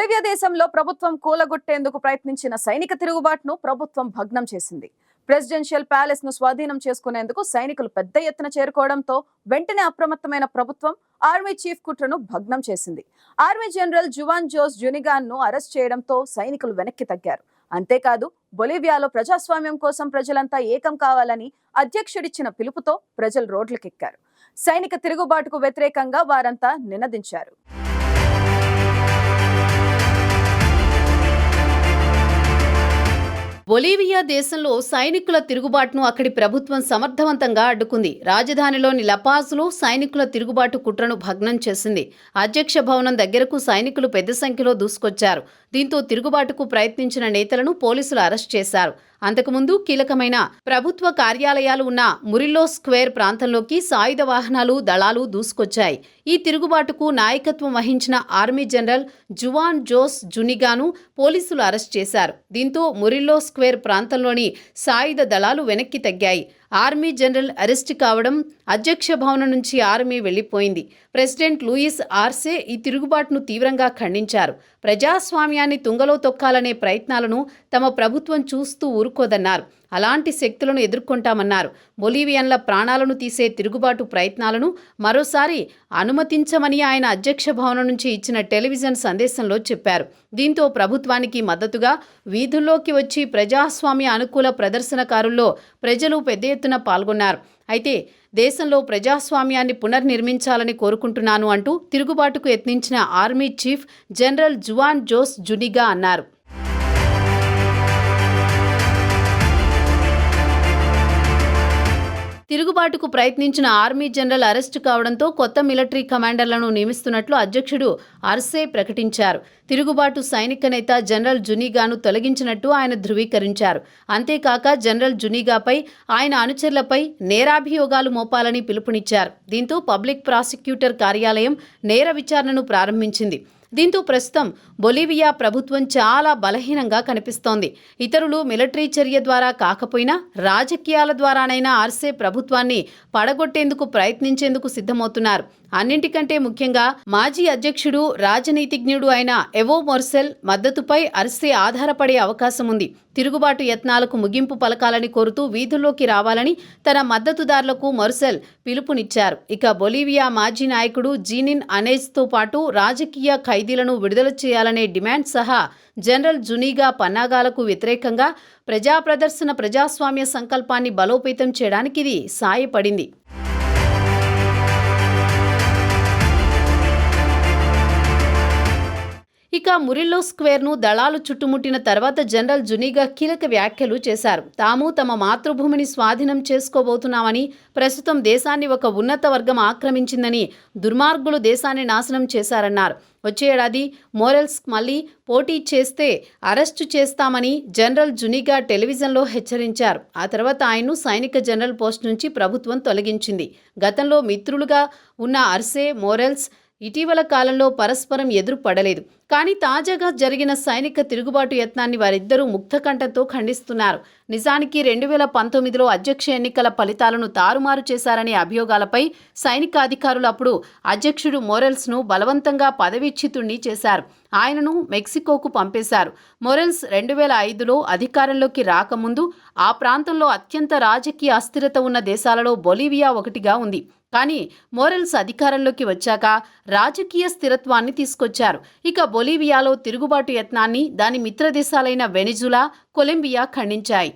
Bolivia దేశంలో ప్రభుత్వం కూలగొట్టేందుకు ప్రయత్నించిన సైనిక తిరుగుబాటును ప్రభుత్వం భగ్నం చేసింది. ప్రెసిడెన్షియల్ ప్యాలెస్ ను స్వాధీనం చేసుకునేందుకు సైనికులు పెద్ద ఎత్తున చేరుకోవడంతో వెంటనే అప్రమత్తమైన ప్రభుత్వం ఆర్మీ చీఫ్ కుట్రను భగ్నం చేసింది. ఆర్మీ జనరల్ జువాన్ జోస్ జునిగాన్ ను అరెస్ట్ చేయడంతో సైనికులు వెనక్కి తగ్గారు. అంతేకాదు బొలివియాలో ప్రజాస్వామ్యం కోసం ప్రజలంతా ఏకం కావాలని అధ్యక్షుడిచ్చిన పిలుపుతో ప్రజలు రోడ్లకెక్కారు. సైనిక తిరుగుబాటుకు వ్యతిరేకంగా వారంతా నినదించారు. బొలీవియా దేశంలో సైనికుల తిరుగుబాటును అక్కడి ప్రభుత్వం సమర్థవంతంగా అడ్డుకుంది. రాజధానిలోని లపాజ్లో సైనికుల తిరుగుబాటు కుట్రను భగ్నం చేసింది. అధ్యక్ష భవనం దగ్గరకు సైనికులు పెద్ద సంఖ్యలో దూసుకొచ్చారు. దీంతో తిరుగుబాటుకు ప్రయత్నించిన నేతలను పోలీసులు అరెస్ట్ చేశారు. అంతకుముందు కీలకమైన ప్రభుత్వ కార్యాలయాలు ఉన్న మురిల్లో స్క్వేర్ ప్రాంతంలోకి సాయుధ వాహనాలు దళాలు దూసుకొచ్చాయి. ఈ తిరుగుబాటుకు నాయకత్వం వహించిన ఆర్మీ జనరల్ జువాన్ జోస్ జునిగాను పోలీసులు అరెస్ట్ చేశారు. దీంతో మురిల్లో స్క్వేర్ ప్రాంతంలోని సాయుధ దళాలు వెనక్కి తగ్గాయి. ఆర్మీ జనరల్ అరెస్ట్ కావడం, అధ్యక్ష భవనం నుంచి ఆర్మీ వెళ్లిపోయింది. ప్రెసిడెంట్ లూయిస్ ఆర్సే ఈ తిరుగుబాటును తీవ్రంగా ఖండించారు. ప్రజాస్వామ్యాన్ని తుంగలో తొక్కాలనే ప్రయత్నాలను తమ ప్రభుత్వం చూస్తూ ఊరుకోదన్నారు. అలాంటి శక్తులను ఎదుర్కొంటామన్నారు. బొలీవియన్ల ప్రాణాలను తీసే తిరుగుబాటు ప్రయత్నాలను మరోసారి అనుమతించమని ఆయన అధ్యక్ష భవనం నుంచి ఇచ్చిన టెలివిజన్ సందేశంలో చెప్పారు. దీంతో ప్రభుత్వానికి మద్దతుగా వీధుల్లోకి వచ్చి ప్రజాస్వామ్య అనుకూల ప్రదర్శనకారుల్లో ప్రజలు పెద్ద ఎత్తున పాల్గొన్నారు. అయితే దేశంలో ప్రజాస్వామ్యాన్ని పునర్నిర్మించాలని కోరుకుంటున్నాను అంటూ తిరుగుబాటుకు యత్నించిన army chief general Juan Jose Zuniga అన్నారు. తిరుగుబాటుకు ప్రయత్నించిన ఆర్మీ జనరల్ అరెస్టు కావడంతో కొత్త మిలిటరీ కమాండర్లను నియమిస్తున్నట్లు అధ్యక్షుడు ఆర్సే ప్రకటించారు. తిరుగుబాటు సైనిక నేత జనరల్ జునిగాను తొలగించినట్టు ఆయన ధృవీకరించారు. అంతేకాక జనరల్ జునిగాపై, ఆయన అనుచరులపై నేరాభియోగాలు మోపాలని పిలుపునిచ్చారు. దీంతో పబ్లిక్ ప్రాసిక్యూటర్ కార్యాలయం నేర విచారణను ప్రారంభించింది. దీంతో ప్రస్తుతం బొలీవియా ప్రభుత్వం చాలా బలహీనంగా కనిపిస్తోంది. ఇతరులు మిలిటరీ చర్య ద్వారా కాకపోయినా రాజకీయాల ద్వారానైనా ఆర్సే ప్రభుత్వాన్ని పడగొట్టేందుకు ప్రయత్నించేందుకు సిద్ధమవుతున్నారు. అన్నింటికంటే ముఖ్యంగా మాజీ అధ్యక్షుడు, రాజనీతిజ్ఞుడు అయిన ఎవో మొర్సెల్ మద్దతుపై ఆర్సే ఆధారపడే అవకాశం ఉంది. తిరుగుబాటు యత్నాలకు ముగింపు పలకాలని కోరుతూ వీధుల్లోకి రావాలని తన మద్దతుదారులకు మొర్సెల్ పిలుపునిచ్చారు. ఇక బొలీవియా మాజీ నాయకుడు జీనిన్ అనేజ్తో పాటు రాజకీయ ఖైదీలను విడుదల చేయాలనే డిమాండ్ సహా జనరల్ జునిగా పన్నాగాలకు వ్యతిరేకంగా ప్రజాస్వామ్య సంకల్పాన్ని బలోపేతం చేయడానికి ఇది సాయపడింది. ఇక మురిల్లో స్క్వేర్ను దళాలు చుట్టుముట్టిన తర్వాత జనరల్ జునిగా కీలక వ్యాఖ్యలు చేశారు. తాము తమ మాతృభూమిని స్వాధీనం చేసుకోబోతున్నామని, ప్రస్తుతం దేశాన్ని ఒక ఉన్నత వర్గం ఆక్రమించిందని, దుర్మార్గులు దేశాన్ని నాశనం చేశారన్నారు. వచ్చే ఏడాది మోరెల్స్ మళ్లీ పోటీ చేస్తే అరెస్టు చేస్తామని జనరల్ జునిగా టెలివిజన్లో హెచ్చరించారు. ఆ తర్వాత ఆయన్ను సైనిక జనరల్ పోస్ట్ నుంచి ప్రభుత్వం తొలగించింది. గతంలో మిత్రులుగా ఉన్న ఆర్సే, మోరెల్స్ ఇటీవల కాలంలో పరస్పరం ఎదురుపడలేదు. కానీ తాజాగా జరిగిన సైనిక తిరుగుబాటు యత్నాన్ని వారిద్దరూ ముక్తకంఠంతో ఖండిస్తున్నారు. నిజానికి 2019లో అధ్యక్ష ఎన్నికల ఫలితాలను తారుమారు చేశారనే అభియోగాలపై సైనిక అధికారులు అప్పుడు అధ్యక్షుడు మోరెల్స్ను బలవంతంగా పదవీచ్యుతుణ్ణి చేశారు. ఆయనను మెక్సికోకు పంపేశారు. మోరెల్స్ 2005లో అధికారంలోకి రాకముందు ఆ ప్రాంతంలో అత్యంత రాజకీయ అస్థిరత ఉన్న దేశాలలో బొలీవియా ఒకటిగా ఉంది. కానీ మోరెల్స్ అధికారంలోకి వచ్చాక రాజకీయ స్థిరత్వాన్ని తీసుకొచ్చారు. ఇక బొలీవియాలో తిరుగుబాటు యత్నాన్ని దాని మిత్రదేశాలైన వెనిజులా, కొలంబియా ఖండించాయి.